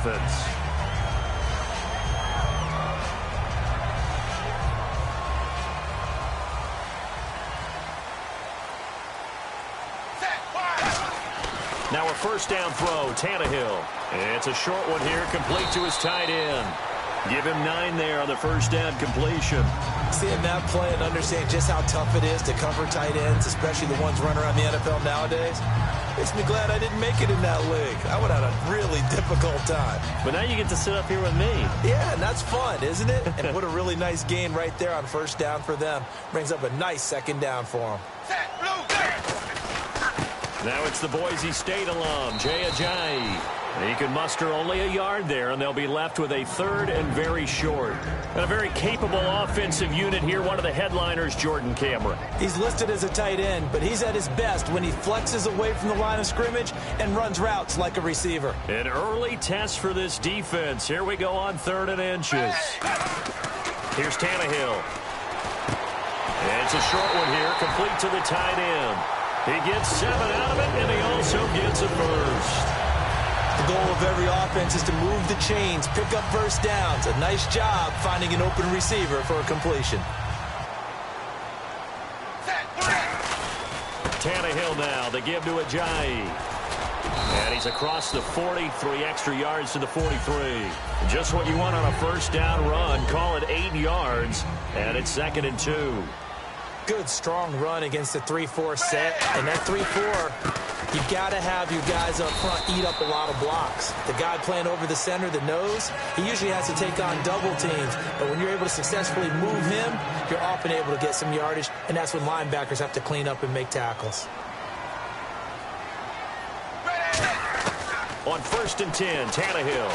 offense. Now a first down throw, Tannehill. It's a short one here, complete to his tight end. Give him 9 there on the first down completion. Seeing that play and understanding just how tough it is to cover tight ends, especially the ones running around the NFL nowadays, makes me glad I didn't make it in that league. I would have had a really difficult time. But now you get to sit up here with me. Yeah, and that's fun, isn't it? And what a really nice gain right there on first down for them. Brings up a nice second down for them. Now it's the Boise State alum, Jaycazzz. He can muster only a yard there, and they'll be left with a third and very short. And a very capable offensive unit here. One of the headliners, Jordan Cameron. He's listed as a tight end, but he's at his best when he flexes away from the line of scrimmage and runs routes like a receiver. An early test for this defense. Here we go on 3rd and inches. Here's Tannehill. And it's a short one here, complete to the tight end. He gets 7 out of it, and he also gets a first. The goal of every offense is to move the chains, pick up first downs. A nice job finding an open receiver for a completion. Tannehill now, they give to Ajayi. And he's across the 40, 3 extra yards to the 43. Just what you want on a first down run. Call it 8 yards, and it's 2nd and 2. Good, strong run against the 3-4 set. And that 3-4, you've got to have your guys up front eat up a lot of blocks. The guy playing over the center, the nose, he usually has to take on double teams. But when you're able to successfully move him, you're often able to get some yardage, and that's when linebackers have to clean up and make tackles. On 1st and 10, Tannehill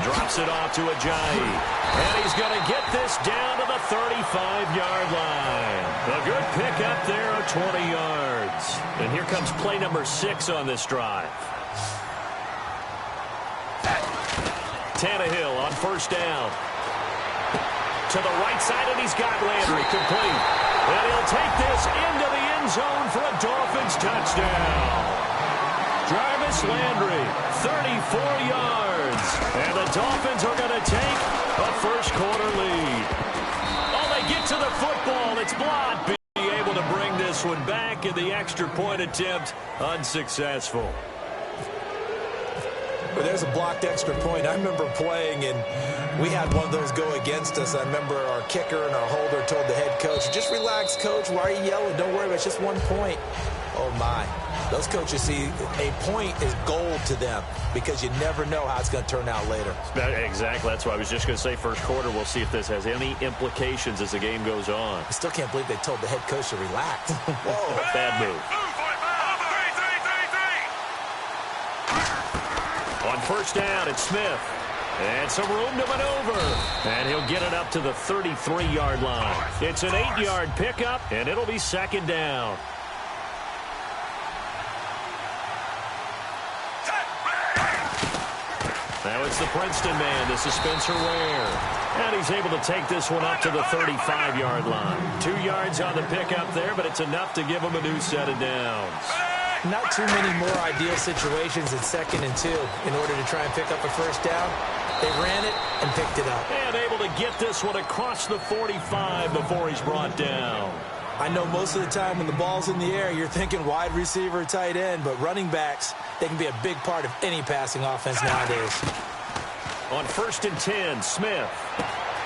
drops it off to Ajayi. And he's going to get this down to the 35-yard line. A good pickup there of 20 yards. And here comes play number 6 on this drive. Tannehill on first down. To the right side, and he's got Landry complete. And he'll take this into the end zone for a Dolphins touchdown. Jarvis Landry, 34 yards. And the Dolphins are going to take a first-quarter lead. Oh, they get to the football. It's blocked. Being able to bring this one back, and the extra point attempt unsuccessful. Well, there's a blocked extra point. I remember playing, and we had one of those go against us. I remember our kicker and our holder told the head coach, just relax, coach. Why are you yelling? Don't worry about it. It's just 1 point. Oh, my. Those coaches see a point is gold to them because you never know how it's going to turn out later. Exactly. That's why I was just going to say first quarter. We'll see if this has any implications as the game goes on. I still can't believe they told the head coach to relax. Whoa. Bad move. On first down, it's Smith. And some room to maneuver. And he'll get it up to the 33-yard line. It's an 8-yard pickup, and it'll be 2nd down. Now it's the Princeton man. This is Spencer Ware. And he's able to take this one up to the 35-yard line. 2 yards on the pickup there, but it's enough to give him a new set of downs. Not too many more ideal situations in 2nd and 2 in order to try and pick up a first down. They ran it and picked it up. And able to get this one across the 45 before he's brought down. I know most of the time when the ball's in the air, you're thinking wide receiver, tight end, but running backs, they can be a big part of any passing offense nowadays. On 1st and 10, Smith.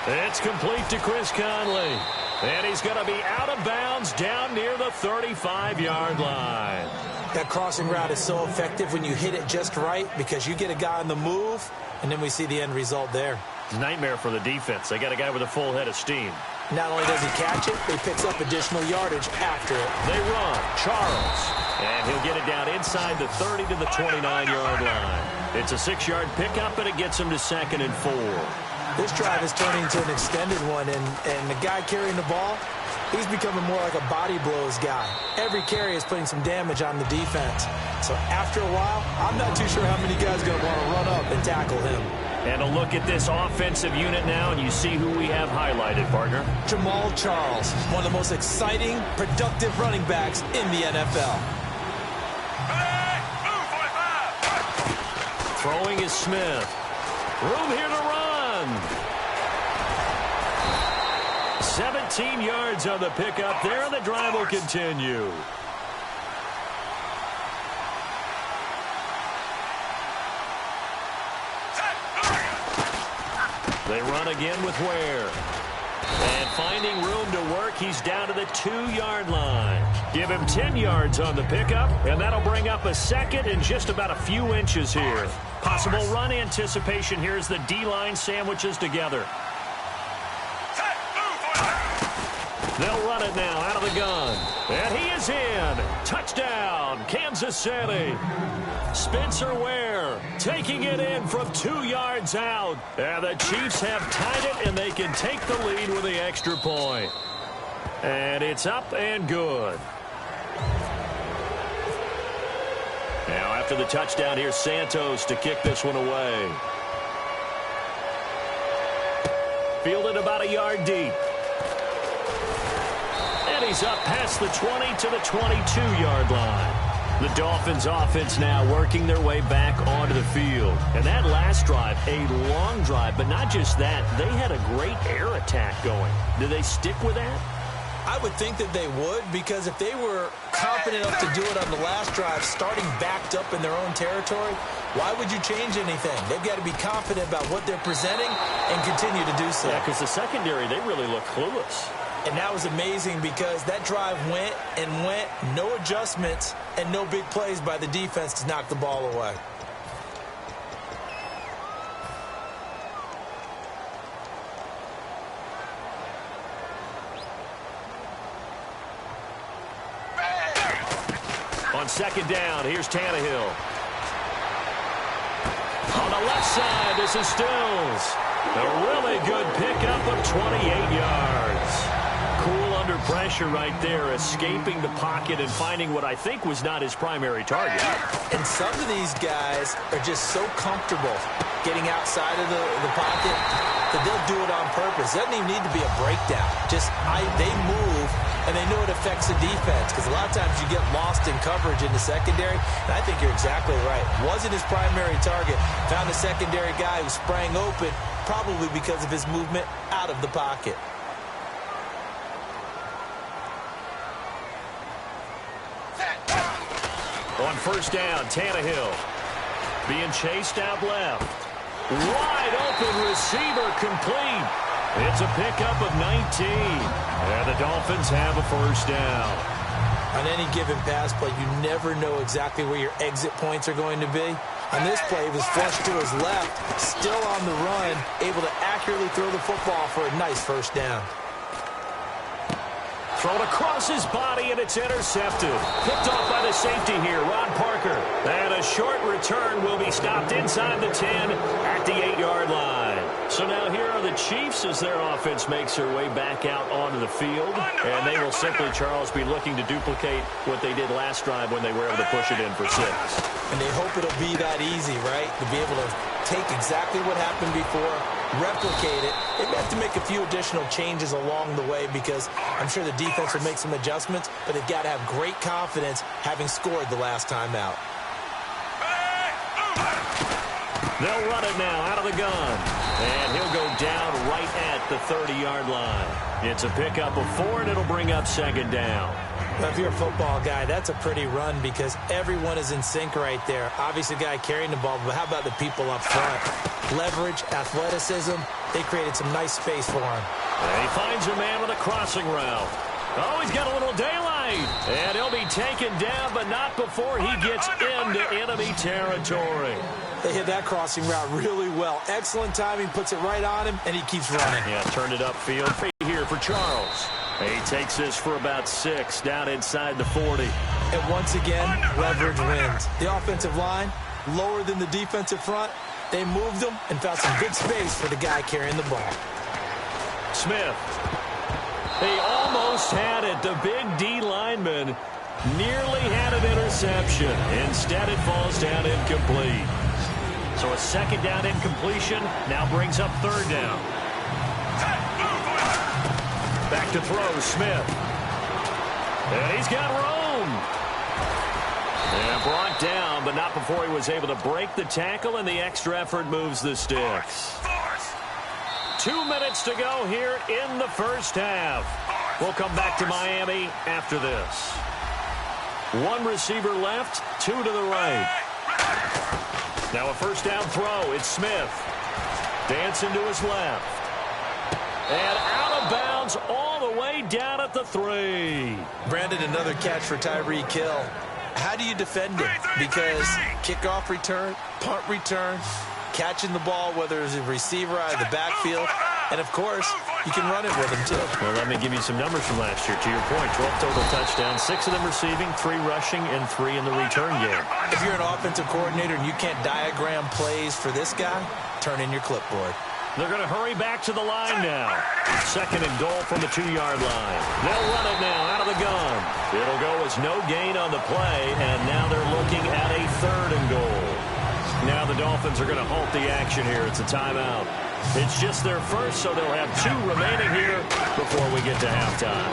It's complete to Chris Conley. And he's going to be out of bounds down near the 35-yard line. That crossing route is so effective when you hit it just right because you get a guy on the move, and then we see the end result there. Nightmare for the defense. They got a guy with a full head of steam. Not only does he catch it, he picks up additional yardage after it. They run. Charles. And he'll get it down inside the 30 to the 29-yard line. It's a 6-yard pickup, and it gets him to 2nd and 4. This drive is turning into an extended one, and the guy carrying the ball, he's becoming more like a body blows guy. Every carry is putting some damage on the defense. So after a while, I'm not too sure how many guys are going to want to run up and tackle him. And a look at this offensive unit now, and you see who we have highlighted, partner. Jamal Charles, one of the most exciting, productive running backs in the NFL. Throwing is Smith. Room here to run. 17 yards on the pickup there, and the drive will continue. They run again with Ware. And finding room to work, he's down to the 2-yard line. Give him 10 yards on the pickup, and that'll bring up a second and just about a few inches here. Possible run anticipation here as the D-line sandwiches together. They'll run it now out of the gun. And he is in. Touchdown, Kansas City. Spencer Ware taking it in from 2 yards out. And the Chiefs have tied it, and they can take the lead with the extra point. And it's up and good. Now after the touchdown, here's Santos to kick this one away. Fielded about a yard deep. And he's up past the 20 to the 22-yard line. The Dolphins offense now working their way back onto the field. And that last drive, a long drive, but not just that. They had a great air attack going. Do they stick with that? I would think that they would, because if they were confident enough to do it on the last drive, starting backed up in their own territory, why would you change anything? They've got to be confident about what they're presenting and continue to do so. Yeah, because the secondary, they really look clueless. And that was amazing because that drive went and went, no adjustments, and no big plays by the defense to knock the ball away. On second down, here's Tannehill. On the left side, this is Stills. A really good pickup of 28 yards. Cool under pressure right there, escaping the pocket and finding what I think was not his primary target. And some of these guys are just so comfortable getting outside of the pocket that they'll do it on purpose. It doesn't even need to be a breakdown. They move, and they know it affects the defense, because a lot of times you get lost in coverage in the secondary, and I think you're exactly right. Wasn't his primary target. Found a secondary guy who sprang open, probably because of his movement out of the pocket. On first down, Tannehill being chased out left. Wide open receiver, complete. It's a pickup of 19. And the Dolphins have a first down. On any given pass play, you never know exactly where your exit points are going to be. On this play, he was flushed to his left, still on the run, able to accurately throw the football for a nice first down. Thrown across his body, and it's intercepted. Picked off by the safety here, Ron Parker. And a short return will be stopped inside the 10 at the 8-yard line. So now here are the Chiefs as their offense makes their way back out onto the field. And they will simply, Charles, be looking to duplicate what they did last drive when they were able to push it in for 6. And they hope it'll be that easy, right? To be able to take exactly what happened before, replicate it. They may have to make a few additional changes along the way, because I'm sure the defense will make some adjustments, but they've got to have great confidence having scored the last time out. They'll run it now out of the gun. And he'll go down right at the 30-yard line. It's a pickup of 4, and it'll bring up second down. Now, if you're a football guy, that's a pretty run, because everyone is in sync right there. Obviously, the guy carrying the ball, but how about the people up front? Leverage, athleticism, they created some nice space for him. And he finds a man with a crossing route. Oh, he's got a little daylight. And he'll be taken down, but not before he gets into enemy territory. They hit that crossing route really well. Excellent timing, puts it right on him, and he keeps running. Yeah, turned it upfield here for Charles. He takes this for about 6 down inside the 40. And once again, leverage wins. The offensive line, lower than the defensive front. They moved them and found some good space for the guy carrying the ball. Smith. He almost had it. The big D lineman nearly had an interception. Instead, it falls down incomplete. So a second down incompletion now brings up third down. Back to throw, Smith. And he's got room. And brought down, but not before he was able to break the tackle, and the extra effort moves the sticks. 2 minutes to go here in the first half. We'll come back to Miami after this. One receiver left, two to the right. Now a first down throw. It's Smith. Dancing to his left. And out of bounds all the way down at the 3. Brandon, another catch for Tyreek Hill. How do you defend him? Because kickoff return, punt return, catching the ball, whether it's a receiver out of the backfield, and, of course, you can run it with him, too. Well, let me give you some numbers from last year. To your point, 12 total touchdowns, 6 of them receiving, 3 rushing, and 3 in the return game. If you're an offensive coordinator and you can't diagram plays for this guy, turn in your clipboard. They're going to hurry back to the line now. 2nd and goal from the 2-yard line. They'll run it now out of the gun. It'll go as no gain on the play, and now they're looking at a 3rd and goal. Now the Dolphins are going to halt the action here. It's a timeout. It's just their first, so they'll have 2 remaining here before we get to halftime.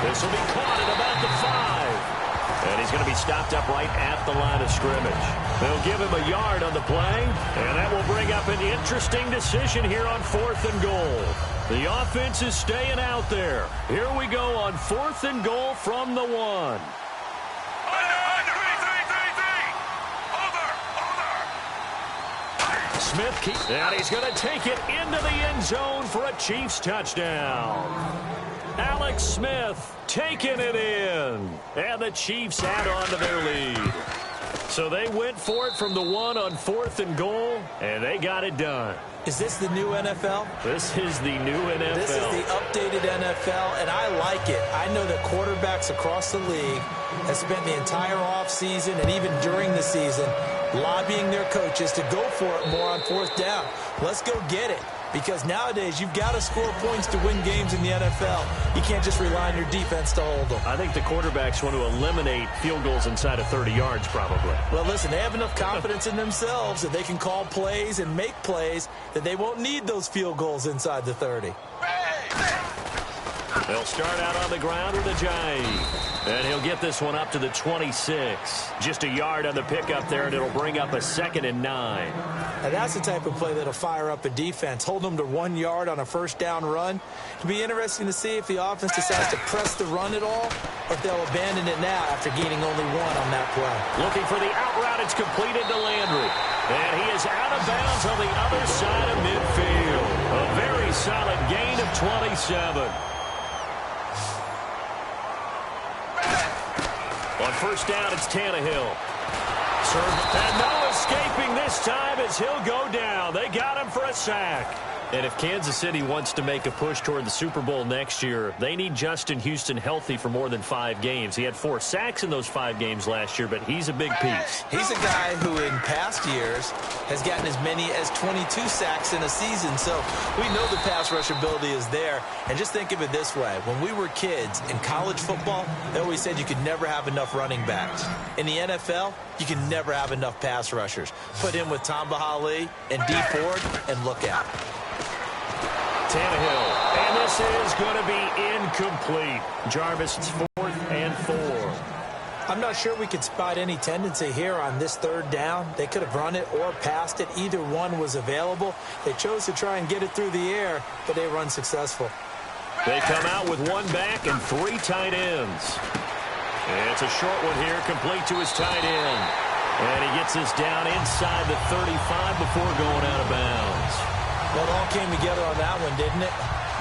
This will be caught at about the 5. And he's going to be stopped up right at the line of scrimmage. They'll give him a yard on the play, and that will bring up an interesting decision here on 4th and goal. The offense is staying out there. Here we go on 4th and goal from the 1. Smith keeps, and he's going to take it into the end zone for a Chiefs touchdown. Alex Smith taking it in, and the Chiefs add on to their lead. So they went for it from the 1 on 4th and goal, and they got it done. Is this the new NFL? This is the new NFL. This is the updated NFL, and I like it. I know that quarterbacks across the league have spent the entire offseason and even during the season lobbying their coaches to go for it more on 4th down. Let's go get it. Because nowadays, you've got to score points to win games in the NFL. You can't just rely on your defense to hold them. I think the quarterbacks want to eliminate field goals inside of 30 yards, probably. Well, listen, they have enough confidence in themselves that they can call plays and make plays that they won't need those field goals inside the 30. They'll start out on the ground with a Jay. And he'll get this one up to the 26. Just a yard on the pickup there, and it'll bring up a 2nd and 9. And that's the type of play that'll fire up a defense. Hold them to 1 yard on a first down run. It'll be interesting to see if the offense decides to press the run at all, or if they'll abandon it now after gaining only 1 on that play. Looking for the out route. It's completed to Landry. And he is out of bounds on the other side of midfield. A very solid gain of 27. On first down, it's Tannehill. And no escaping this time as he'll go down. They got him for a sack. And if Kansas City wants to make a push toward the Super Bowl next year, they need Justin Houston healthy for more than 5 games. He had 4 sacks in those 5 games last year, but he's a big piece. He's a guy who in past years has gotten as many as 22 sacks in a season. So we know the pass rush ability is there. And just think of it this way. When we were kids in college football, they always said you could never have enough running backs. In the NFL, you can never have enough pass rushers. Put in with Tom Bahali and Dee Ford, and look out. Tannehill, and this is going to be incomplete. Jarvis, it's 4th and 4. I'm not sure we could spot any tendency here on this 3rd down. They could have run it or passed it. Either one was available. They chose to try and get it through the air, but they were unsuccessful. They come out with 1 back and 3 tight ends. And it's a short one here, complete to his tight end. And he gets this down inside the 35 before going out of bounds. Well, it all came together on that one, didn't it?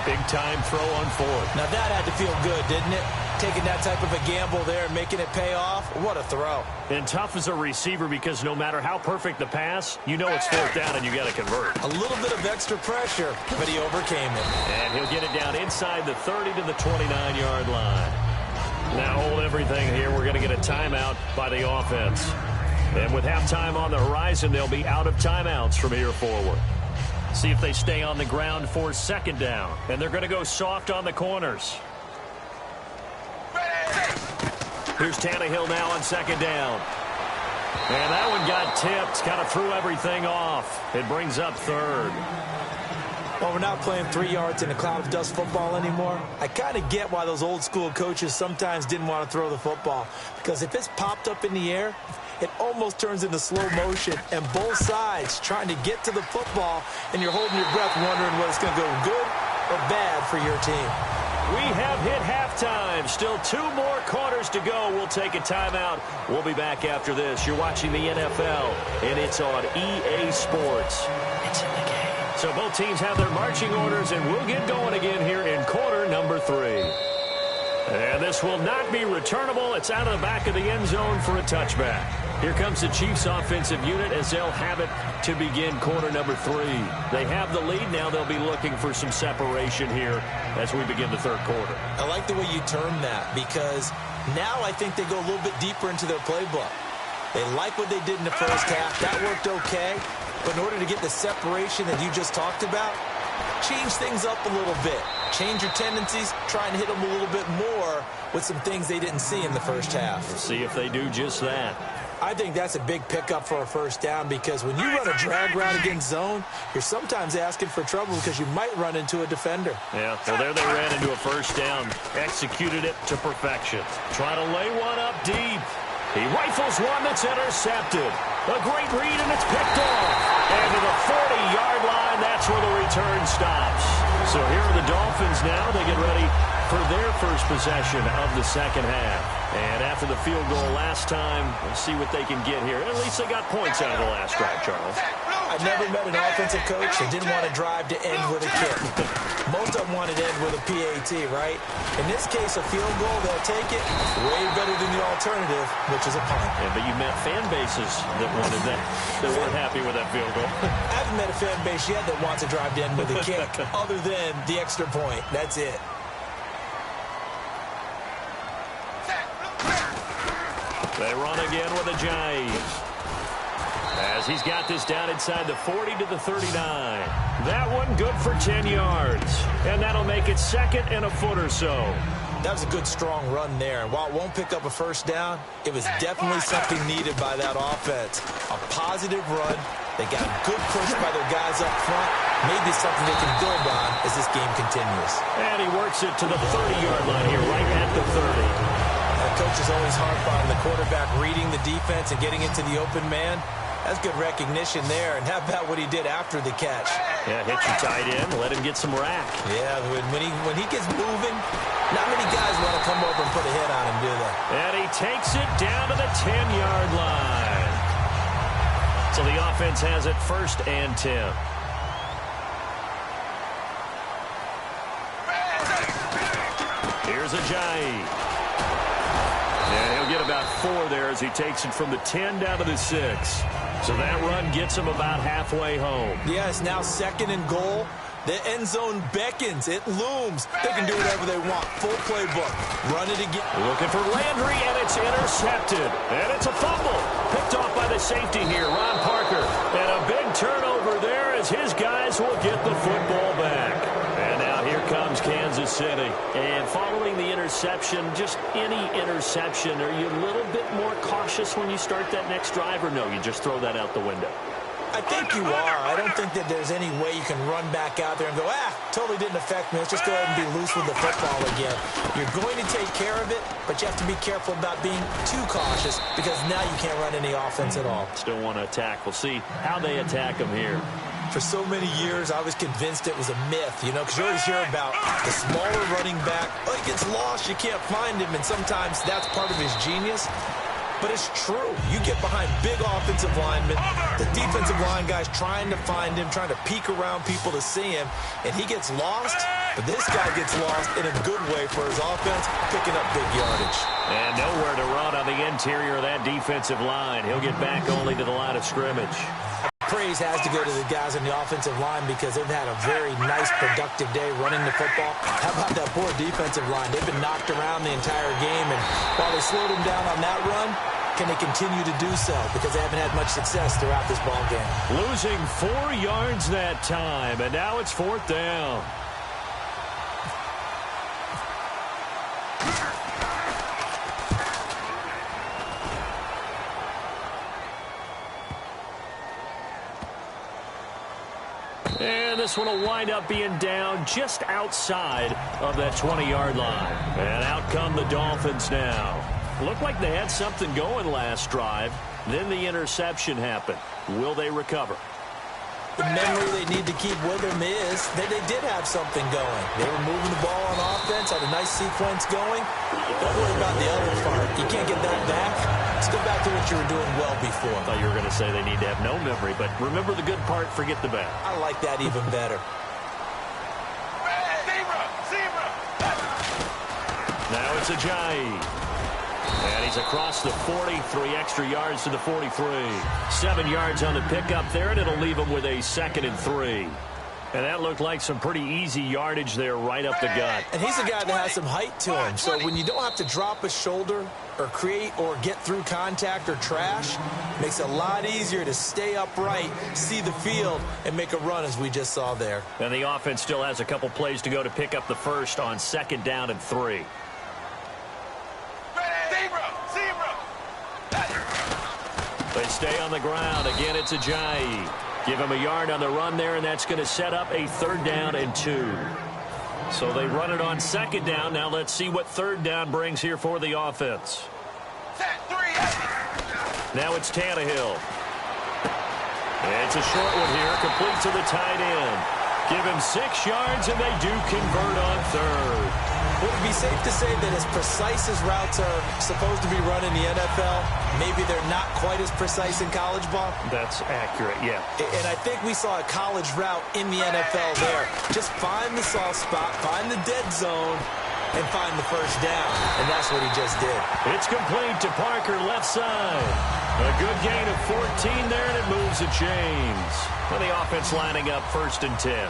Big-time throw on 4th. Now, that had to feel good, didn't it? Taking that type of a gamble there and making it pay off. What a throw. And tough as a receiver because no matter how perfect the pass, you know it's 4th down and you got to convert. A little bit of extra pressure, but he overcame it. And he'll get it down inside the 30 to the 29-yard line. Now hold everything here. We're going to get a timeout by the offense. And with halftime on the horizon, they'll be out of timeouts from here forward. See if they stay on the ground for 2nd down. And they're going to go soft on the corners. Here's Tannehill now on 2nd down. And that one got tipped. Kind of threw everything off. It brings up 3rd. Well, we're not playing 3 yards in a cloud of dust football anymore. I kind of get why those old school coaches sometimes didn't want to throw the football. Because if it's popped up in the air, it almost turns into slow motion, and both sides trying to get to the football, and you're holding your breath wondering whether it's going to go good or bad for your team. We have hit halftime. Still 2 more quarters to go. We'll take a timeout. We'll be back after this. You're watching the NFL, and it's on EA Sports. It's in the game. So both teams have their marching orders, and we'll get going again here in quarter number 3. And this will not be returnable. It's out of the back of the end zone for a touchback. Here comes the Chiefs offensive unit as they'll have it to begin quarter number 3. They have the lead. Now they'll be looking for some separation here as we begin the third quarter. I like the way you term that, because now I think they go a little bit deeper into their playbook. They like what they did in the first half. That worked okay. But in order to get the separation that you just talked about, change things up a little bit. Change your tendencies, try and hit them a little bit more with some things they didn't see in the first half. We'll see if they do just that. I think that's a big pickup for a first down, because when you run a drag route against zone, you're sometimes asking for trouble because you might run into a defender. Yeah, well, there they ran into a first down. Executed it to perfection. Trying to lay one up deep. He rifles one that's intercepted. A great read, and it's picked off. And to the 40-yard line, that's where the return stops. So here are the Dolphins now. They get ready for their first possession of the second half. And after the field goal last time, we'll see what they can get here. At least they got points out of the last drive, Charles. I've never met an offensive coach that didn't want to drive to end with a kick. Most of them wanted to end with a PAT, right? In this case, a field goal, they'll take it way better than the alternative, which is a punt. Yeah, but you met fan bases that wanted that, that weren't happy with that field goal. I haven't met a fan base yet that wants to drive to end with a kick other than the extra point. That's it. They run again with a Jaycazzz. As he's got this down inside the 40 to the 39. That one good for 10 yards. And that'll make it second and a foot or so. That was a good, strong run there. And while it won't pick up a first down, it was definitely something needed by that offense. A positive run. They got a good push by their guys up front. Maybe something they can build on as this game continues. And he works it to the 30-yard line here, right at the 30. Coach is always hard on the quarterback reading the defense and getting into the open man. That's good recognition there. And how about what he did after the catch? Yeah, hit your tight end, let him get some rack. Yeah, when he gets moving, not many guys want to come over and put a hit on him, do they? And he takes it down to the 10-yard line. So the offense has it first and 10. Here's a Jaycazzz. And he'll get about 4 there as he takes it from the 10 down to the 6. So that run gets him about halfway home. Yeah, it's now second and goal. The end zone beckons. It looms. They can do whatever they want. Full playbook. Run it again. Looking for Landry, and it's intercepted. And it's a fumble. Picked off by the safety here, Ron Parker. And a big turnover there as his guys will get the football back. And now here comes Kansas City. And following the interception, just any interception, are you a little bit more cautious when you start that next drive, or no, you just throw that out the window? I think you are. I don't think that there's any way you can run back out there and go, totally didn't affect me. Let's just go ahead and be loose with the football again. You're going to take care of it, but you have to be careful about being too cautious, because now you can't run any offense at all. Still want to attack. We'll see how they attack him here. For so many years, I was convinced it was a myth, because you always hear about the smaller running back. Oh, he gets lost, you can't find him, and sometimes that's part of his genius. But it's true. You get behind big offensive linemen, the defensive line guys trying to find him, trying to peek around people to see him, and he gets lost. But this guy gets lost in a good way for his offense, picking up big yardage. And nowhere to run on the interior of that defensive line. He'll get back only to the line of scrimmage. Praise has to go to the guys on the offensive line, because they've had a very nice, productive day running the football. How about that poor defensive line? They've been knocked around the entire game, and while they slowed them down on that run, can they continue to do so? Because they haven't had much success throughout this ball game. Losing 4 yards that time, and now it's 4th down. And this one will wind up being down just outside of that 20-yard line. And out come the Dolphins now. Looked like they had something going last drive. Then the interception happened. Will they recover? The memory they need to keep with them is that they did have something going. They were moving the ball on offense, had a nice sequence going. Don't worry about the other part. You can't get that back. Let's go back to what you were doing well before. I thought you were going to say they need to have no memory, but remember the good part, forget the bad. I like that even better. Now it's Ajayi. And he's across the 40, 3 extra yards to the 43. 7 yards on the pickup there, and it'll leave him with a 2nd and 3. And that looked like some pretty easy yardage there right up the gut. And he's a guy that has some height to him. So when you don't have to drop a shoulder or create or get through contact or trash, it makes it a lot easier to stay upright, see the field, and make a run as we just saw there. And the offense still has a couple plays to go to pick up the first on 2nd down and 3. They stay on the ground. Again, it's Ajayi. Give him a yard on the run there, and that's going to set up a 3rd down and 2. So they run it on 2nd down. Now let's see what 3rd down brings here for the offense. Now it's Tannehill. It's a short one here, complete to the tight end. Give him 6 yards, and they do convert on 3rd. Would it be safe to say that as precise as routes are supposed to be run in the NFL, maybe they're not quite as precise in college ball? That's accurate, yeah. And I think we saw a college route in the NFL there. Just find the soft spot, find the dead zone, and find the first down. And that's what he just did. It's complete to Parker, left side. A good gain of 14 there, and it moves the chains. And the offense lining up 1st and 10.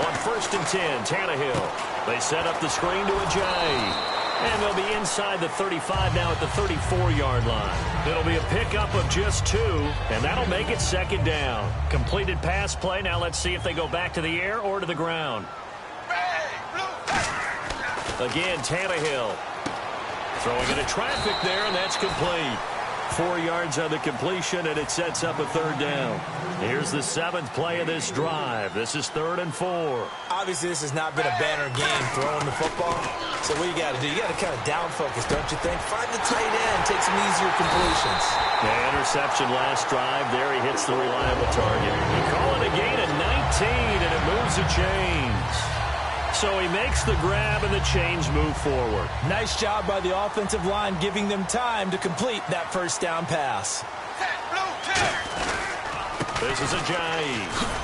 On 1st and 10, Tannehill. They set up the screen to Ajayi. And they'll be inside the 35 now at the 34-yard line. It'll be a pickup of just 2, and that'll make it 2nd down. Completed pass play. Now let's see if they go back to the air or to the ground. Again, Tannehill. Throwing into traffic there, and that's complete. 4 yards on the completion, and it sets up a 3rd down. Here's the 7th play of this drive. This is 3rd and 4. Obviously, this has not been a banner game throwing the football. So what you got to do, you got to kind of down focus, don't you think? Find the tight end, take some easier completions. The interception last drive. There he hits the reliable target. You call it a gain of 19, and it moves the chains. So he makes the grab, and the chains move forward. Nice job by the offensive line, giving them time to complete that 1st down pass. This is Ajayi.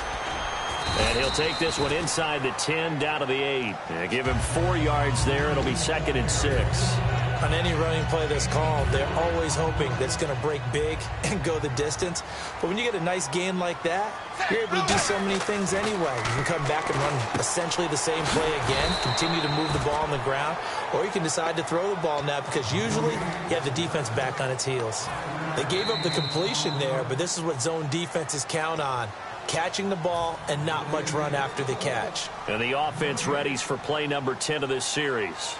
And he'll take this one inside the 10, down to the 8. And give him 4 yards there. It'll be 2nd and 6. On any running play that's called, they're always hoping that it's going to break big and go the distance. But when you get a nice gain like that, you're able to do so many things anyway. You can come back and run essentially the same play again, continue to move the ball on the ground, or you can decide to throw the ball now because usually you have the defense back on its heels. They gave up the completion there, but this is what zone defenses count on. Catching the ball and not much run after the catch. And the offense readies for play number 10 of this series.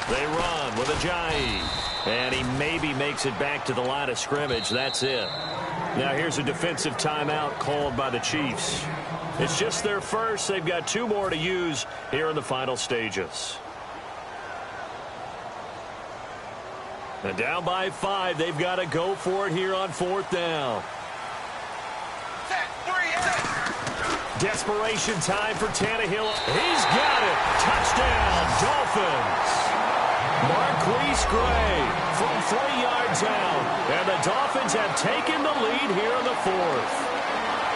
They run with Ajayi. And he maybe makes it back to the line of scrimmage. That's it. Now here's a defensive timeout called by the Chiefs. It's just their first. They've got 2 more to use here in the final stages. And down by 5. They've got to go for it here on 4th down. Desperation time for Tannehill. He's got it. Touchdown, Dolphins. Marquise Gray from 3 yards out. And the Dolphins have taken the lead here in the 4th.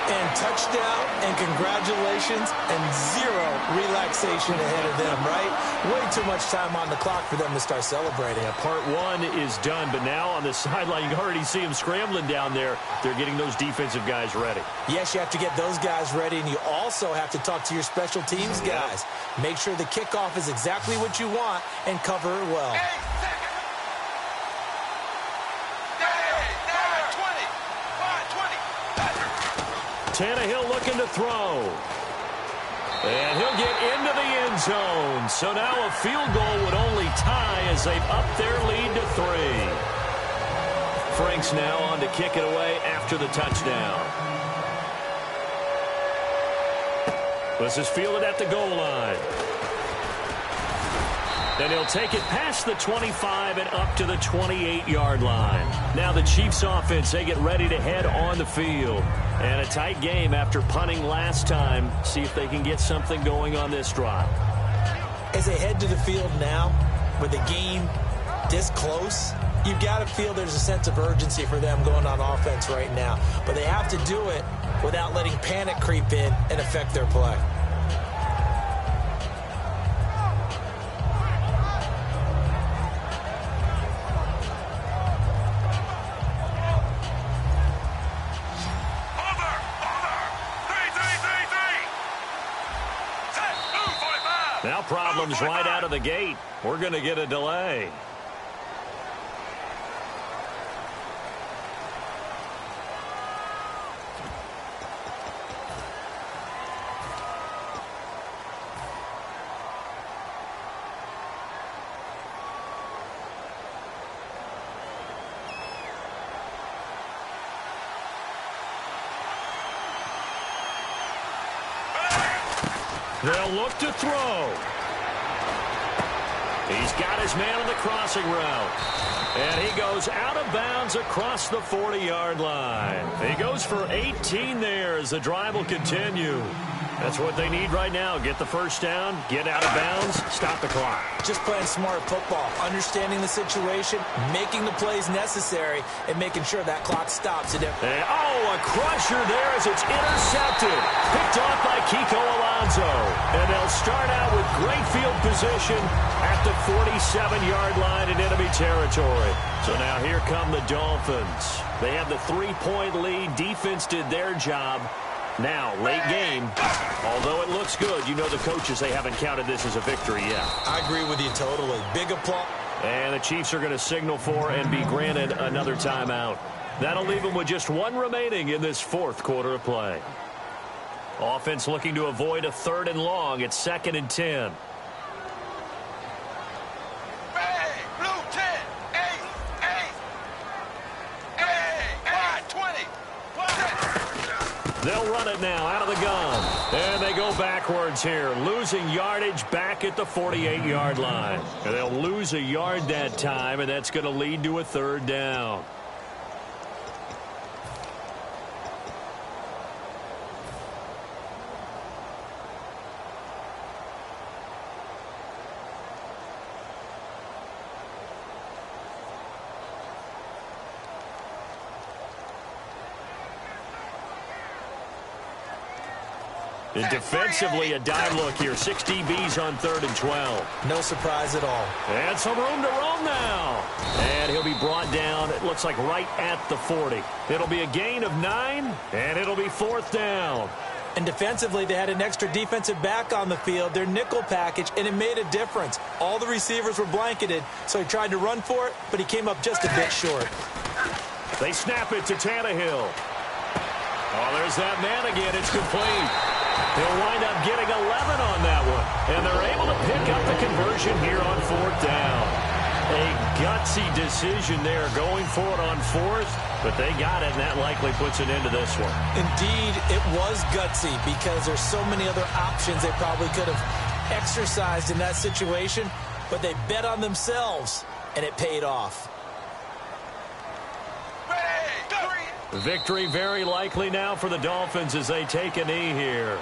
And touchdown and congratulations and 0 relaxation ahead of them, right? Way too much time on the clock for them to start celebrating. Part 1 is done, but now on the sideline, you can already see them scrambling down there. They're getting those defensive guys ready. Yes, you have to get those guys ready, and you also have to talk to your special teams guys. Make sure the kickoff is exactly what you want and cover it well. Tannehill looking to throw. And he'll get into the end zone. So now a field goal would only tie as they've upped their lead to 3. Franks now on to kick it away after the touchdown. This is fielded at the goal line. And he'll take it past the 25 and up to the 28-yard line. Now the Chiefs offense, they get ready to head on the field. And a tight game after punting last time. See if they can get something going on this drive. As they head to the field now, with the game this close, you've got to feel there's a sense of urgency for them going on offense right now. But they have to do it without letting panic creep in and affect their play. Now problems right out of the gate. We're going to get a delay. They'll look to throw. He's got his man on the crossing route. And he goes out of bounds across the 40-yard line. He goes for 18 there as the drive will continue. That's what they need right now. Get the first down, get out of bounds, stop the clock. Just playing smart football, understanding the situation, making the plays necessary, and making sure that clock stops. A crusher there as it's intercepted. Picked off by Kiko Alonso. And they'll start out with great field position at the 47-yard line in enemy territory. So now here come the Dolphins. They have the 3-point lead. Defense did their job. Now, late game, although it looks good, you know the coaches, they haven't counted this as a victory yet. I agree with you totally. Big applause. And the Chiefs are going to signal for and be granted another timeout. That'll leave them with just one remaining in this fourth quarter of play. Offense looking to avoid a 3rd and long. It's 2nd and 10. They'll run it now out of the gun. And they go backwards here, losing yardage back at the 48-yard line. And they'll lose a yard that time, and that's going to lead to a 3rd down. And defensively, a dime look here. 6 DBs on 3rd and 12. No surprise at all. And some room to roam now. And he'll be brought down, it looks like right at the 40. It'll be a gain of 9, and it'll be 4th down. And defensively, they had an extra defensive back on the field, their nickel package, and it made a difference. All the receivers were blanketed, so he tried to run for it, but he came up just a bit short. They snap it to Tannehill. Oh, there's that man again. It's complete. He'll wind up getting 11 on that one. And they're able to pick up the conversion here on 4th down. A gutsy decision there going for it on 4th, but they got it, and that likely puts an end to this one. Indeed, it was gutsy because there's so many other options they probably could have exercised in that situation, but they bet on themselves, and it paid off. Victory very likely now for the Dolphins as they take a knee here.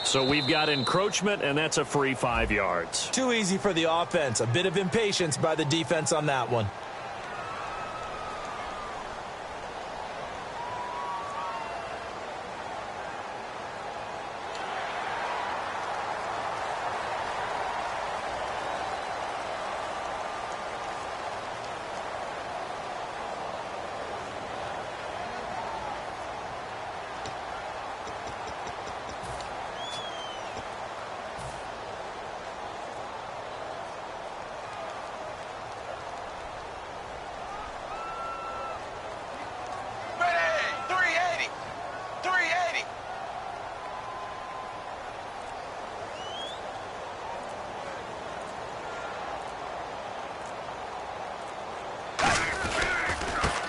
So we've got encroachment, and that's a free 5 yards. Too easy for the offense. A bit of impatience by the defense on that one.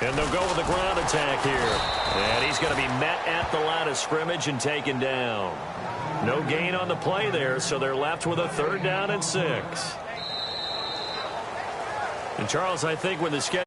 And they'll go with the ground attack here. And he's going to be met at the line of scrimmage and taken down. No gain on the play there, so they're left with a 3rd down and 6. And, Charles, I think when the schedule